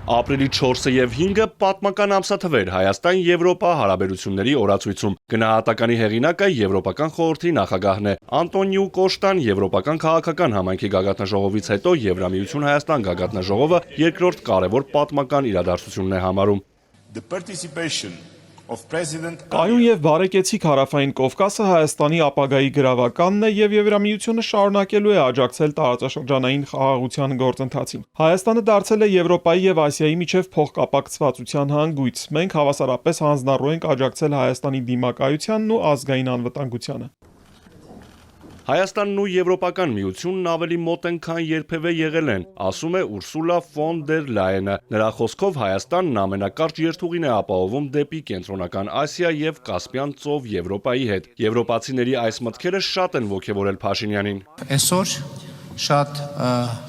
Ապրիլի 4-ը եւ 5-ը պատմական ամսաթվեր Հայաստան-Եվրոպա հարաբերությունների օրացույցում։ Գնահատականի հեղինակը Եվրոպական խորհրդի նախագահն է Անտոնիո Կոշտան։ Եվրոպական քաղաքական համայնքի գագաթնաժողովից հետո Եվրամիություն Հայաստան գագաթնաժողովը երկրորդ կարևոր պատմական իրադարձությունն է համարում։ Կայուն եւ բարեկեցիկ Հարավային Կովկասը Հայաստանի ապագայի գրավականն է եւ Եվրամիությունը շարունակելու է աջակցել տարածաշրջանային խաղաղության գործընթացին։ Հայաստանը դարձել է Եվրոպայի եւ Ասիայի միջև փոխկապակցվածության հանգույց։ Մենք հավասարապես հանձնառու ենք աջակցել Հայաստանի դիմակայությանն ու ազգային անվտանգությանը։ Հայաստանն ու Եվրոպական միությունն ավելի մոտ են, քան երբևէ եղել են, ասում է Ուրսուլա ֆոն դեր Լայենը։ Նրա խոսքով Հայաստանն ամենակարճ երթուղին է ապահովում դեպի Կենտրոնական Ասիա եւ Կասպյան ծով Եվրոպայի հետ։ Եվրոպացիների այս մտքերը շատ են ոգևորել Փաշինյանին։ Այսօր շատ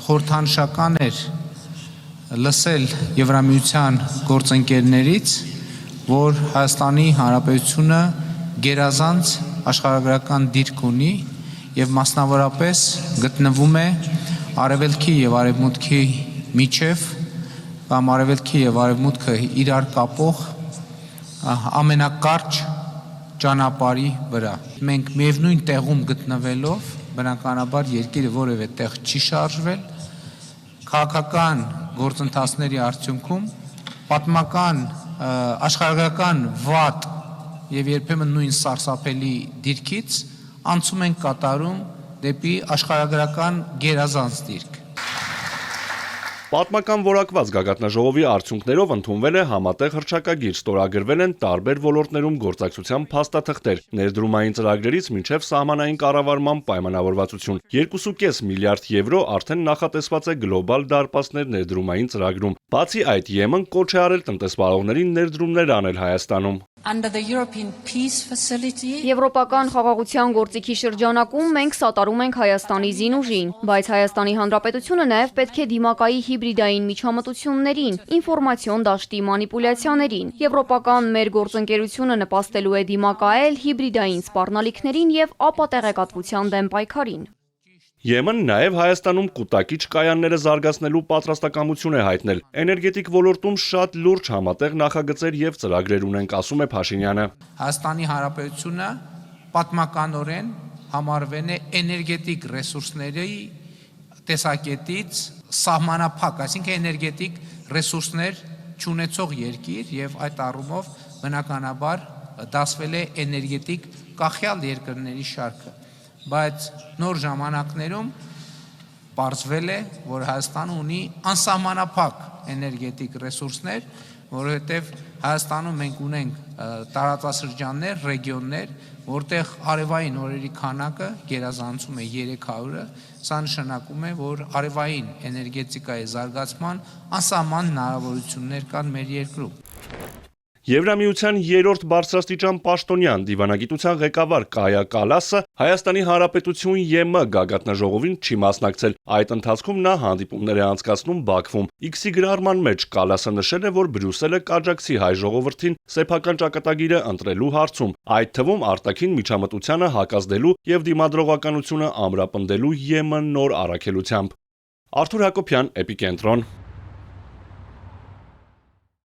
խորհրդանշական էր լսել Եվրամիության գործընկերներից, որ Հայաստանի Հանրապետությունը գերազանց աշխարհագրական դիրք ունի եւ մասնավորապես գտնվում է արևելքի եւ արևմուտքի միջև կամ արևելքի եւ արևմուտքը իրար կապող ամենակարճ ճանապարհի վրա։ Մենք միևնույն տեղում գտնվելով բնականաբար երկիրը որևէ տեղ չի շարժվել, քաղաքական գործընթացների արդյունքում պատմական աշխարհագրական վատ եւ երբեմն նույն սարսափելի դիրքից անցում ենք կատարում դեպի աշխարհագրական գերազանց դիրք։ Պատմական որակված գագաթնաժողովի արդյունքներով ընդունվել է համատեղ հռչակագիր, ստորագրվել են տարբեր ոլորտներում գործակցության փաստաթղթեր, ներդրումային ծրագրերից մինչև սահմանային կառավարման պայմանավորվածություն։ 2.5 միլիարդ եվրո արդեն նախատեսված է գլոբալ դարպասներ ներդրումային ծրագրում։ Բացի այդ, ԵՄ-ն կոչ է արել տնտեսվարողներին ներդրումներ անել Հայաստանում։ Եվրոպական խաղաղության գործիքի շրջանակում մենք սատարում ենք Հայաստանի զինուժին, բայց Հայաստանի Հանրապետությունը նաև պետք է դիմակայի հիբրիդային միջամտություններին, ինֆորմացիոն դաշտի մանիպուլյացիաներին։ Եվրոպական մեր գործընկերությունը նպաստելու է դիմակայել հիբրիդային սպառնալիքներին եւ ապատեղեկատվության դեմ պայքարին։ ԵՄ-ն նաև Հայաստանում կուտակիչ կայանները զարգացնելու պատրաստակամություն է հայտնել։ Էներգետիկ ոլորտում շատ լուրջ համատեղ նախագծեր եւ ծրագրեր ունենք, ասում է Փաշինյանը։ Հայաստանի Հանրապետությունը պատմականորեն համարվել է էներգետիկ ռեսուրսների տեսակետից սահմանափակ, այսինքն էներգետիկ ռեսուրսներ չունեցող երկիր եւ այդ առումով բնականաբար դասվել է էներգետիկ կախյալ երկրների շարքը։ Բայց նոր ժամանակներում պարզվել է, որ Հայաստանը ունի անսահմանափակ էներգետիկ ռեսուրսներ, որովհետև Հայաստանում մենք ունենք տարածաշրջաններ, ռեգիոններ, որտեղ արևային օրերի քանակը գերազանցում է 300-ը, սա նշանակում է, որ արևային էներգետիկայի զարգացման անսահման հնարավորություններ կան մեր երկրում։ Եվրամիության երրորդ բարձրաստիճան պաշտոնյան դիվանագիտության ղեկավար Կայա Կալասը Հայաստանի Հանրապետություն ԵՄ գագաթնաժողովին չի մասնակցել։ Այդ ընթացքում նա հանդիպումներ է անցկացնում Բաքվում։ X-ի գրառման մեջ Կալասը նշել է, որ Բրյուսելը կաջակցի հայ ժողովրդին սեփական ճակատագիրը ընտրելու հարցում, այդ թվում արտաքին միջամտությանը հակազդելու եւ դիմադրողականությունը ամրապնդելու ԵՄ նոր առաքելությամբ։ Արթուր Հակոբյան, Էպիկենտրոն։